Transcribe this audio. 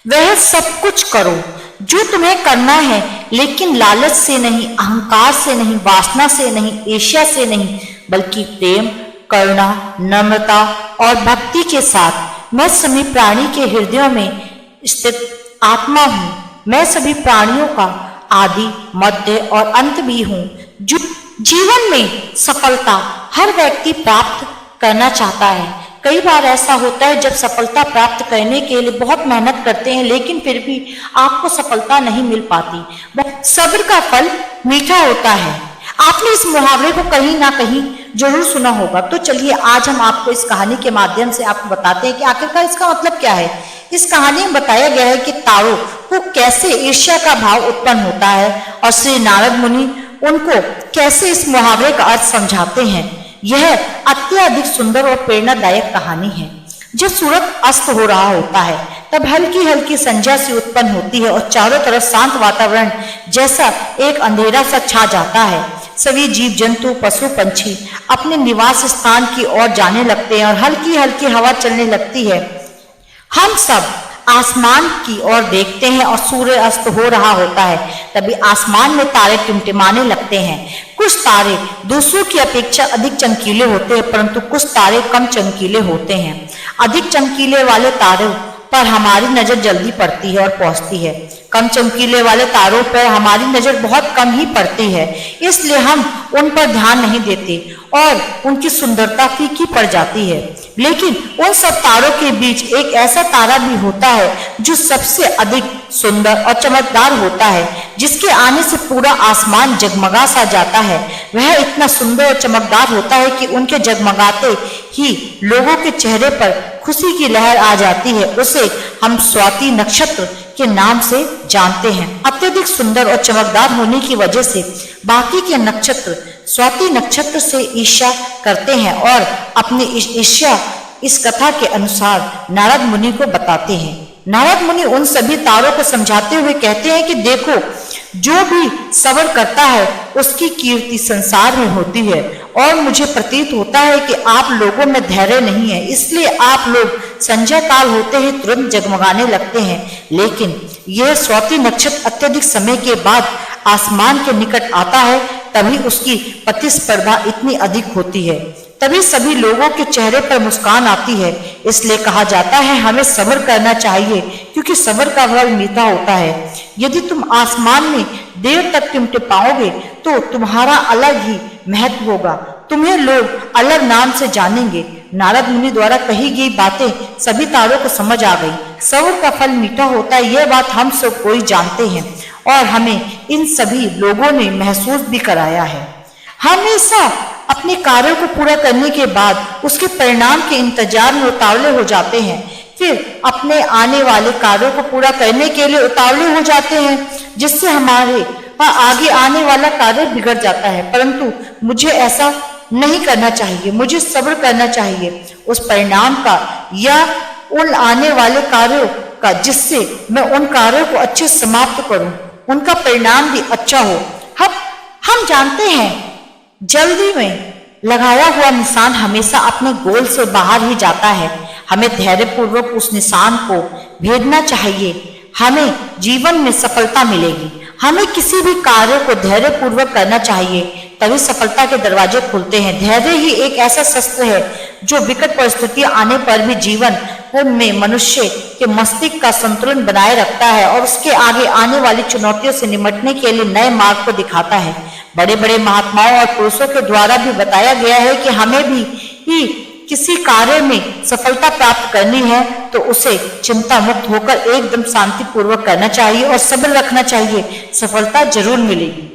वह सब कुछ करो जो तुम्हें करना है, लेकिन लालच से नहीं, अहंकार से नहीं, वासना से नहीं, ईर्ष्या से नहीं, बल्कि प्रेम, करुणा, नम्रता और भक्ति के साथ। मैं सभी प्राणी के हृदयों में स्थित आत्मा हूँ। मैं सभी प्राणियों का आदि, मध्य और अंत भी हूँ। जो जीवन में सफलता हर व्यक्ति प्राप्त करना चाहता है। कई बार ऐसा होता है जब सफलता प्राप्त करने के लिए बहुत मेहनत करते हैं, लेकिन फिर भी आपको सफलता नहीं मिल पाती। सब्र का फल मीठा होता है। आपने इस मुहावरे को कहीं ना कहीं जरूर सुना होगा। तो चलिए आज हम आपको इस कहानी के माध्यम से आपको बताते हैं कि आखिरकार इसका मतलब क्या है। इस कहानी में बताया गया है कि तारों को कैसे ईर्ष्या का भाव उत्पन्न होता है और श्री नारद मुनि उनको कैसे इस मुहावरे का अर्थ समझाते हैं। यह अत्यधिक सुंदर और प्रेरणादायक कहानी है। जब सूरज अस्त हो रहा होता है तब हल्की हल्की संध्या सी उत्पन्न होती है और चारों तरफ शांत वातावरण जैसा एक अंधेरा सा छा जाता है। सभी जीव जंतु, पशु पक्षी अपने निवास स्थान की ओर जाने लगते हैं और हल्की हल्की हवा चलने लगती है। हम सब आसमान की ओर देखते हैं और सूर्य अस्त हो रहा होता है। तभी आसमान में तारे टिमटिमाने लगते हैं। कुछ तारे दूसरों की अपेक्षा अधिक चमकीले होते हैं, परंतु कुछ तारे कम चमकीले होते हैं। अधिक चमकीले वाले तारों पर हमारी नजर जल्दी पड़ती है और पहुंचती है। कम चमकीले वाले तारों पर हमारी नजर बहुत कम ही पड़ती है, इसलिए हम उन पर ध्यान नहीं देते और उनकी सुंदरता फीकी पड़ जाती है। लेकिन उन सब तारों के बीच एक ऐसा तारा भी होता है जो सबसे अधिक सुंदर और चमकदार होता है, जिसके आने से पूरा आसमान जगमगा सा जाता है। वह इतना सुंदर और चमकदार होता है कि उनके जगमगाते ही लोगों के चेहरे पर खुशी की लहर आ जाती है। उसे हम स्वाति नक्षत्र के नाम से जानते हैं। अत्यधिक सुंदर और चमकदार होने की वजह से बाकी के नक्षत्र स्वाति नक्षत्र से ईर्ष्या करते हैं और अपनी ईर्ष्या इस कथा के अनुसार नारद मुनि को बताते हैं। नारद मुनि उन सभी तारों को समझाते हुए कहते हैं कि देखो, जो भी सब्र करता है उसकी कीर्ति संसार में होती है और मुझे प्रतीत होता है कि आप लोगों में धैर्य नहीं है, इसलिए आप लोग संध्या काल होते ही तुरंत जगमगाने लगते हैं। लेकिन यह स्वाति नक्षत्र अत्यधिक समय के बाद आसमान के निकट आता है, तभी उसकी प्रतिस्पर्धा इतनी अधिक होती है। तभी सभी लोगों के चेहरे पर मुस्कान आती है। इसलिए कहा जाता है हमें सब्र करना चाहिए, क्योंकि सब्र का फल मीठा होता है। यदि तुम आसमान में देर तक टिमटिमाओगे तो तुम्हारा अलग ही महत्व होगा, तुम्हें लोग अलग नाम से जानेंगे। नारद मुनि द्वारा कही गई बातें सभी तारों को समझ आ गई। सब्र का फल मीठा होता है, यह बात हम सब कोई जानते हैं और हमें इन सभी लोगों ने महसूस भी कराया है। हमेशा अपने कार्यों को पूरा करने के बाद उसके परिणाम के इंतजार में उतावले हो जाते हैं, फिर अपने आने वाले कार्यों को पूरा करने के लिए उतावले हो जाते हैं, जिससे हमारे आगे आने वाला कार्य बिगड़ जाता है। परंतु मुझे ऐसा नहीं करना चाहिए, मुझे सब्र करना चाहिए उस परिणाम का या उन आने वाले कार्यों का, जिससे मैं उन कार्यों को अच्छे समाप्त करूं, उनका परिणाम भी अच्छा हो। हम जानते हैं जल्दी में लगाया हुआ निशान हमेशा अपने गोल से बाहर ही जाता है। हमें धैर्यपूर्वक उस निशान को भेदना चाहिए, हमें जीवन में सफलता मिलेगी। हमें किसी भी कार्य को धैर्यपूर्वक करना चाहिए, तभी सफलता के दरवाजे खुलते हैं। धैर्य ही एक ऐसा शस्त्र है जो विकट परिस्थितियां आने पर भी जीवन में मनुष्य के मस्तिष्क का संतुलन बनाए रखता है और उसके आगे आने वाली चुनौतियों से निपटने के लिए नए मार्ग को दिखाता है। बड़े बड़े महात्माओं और पुरुषों के द्वारा भी बताया गया है कि हमें भी किसी कार्य में सफलता प्राप्त करनी है तो उसे चिंता मुक्त होकर एकदम शांतिपूर्वक करना चाहिए और सब्र रखना चाहिए। सफलता जरूर मिलेगी।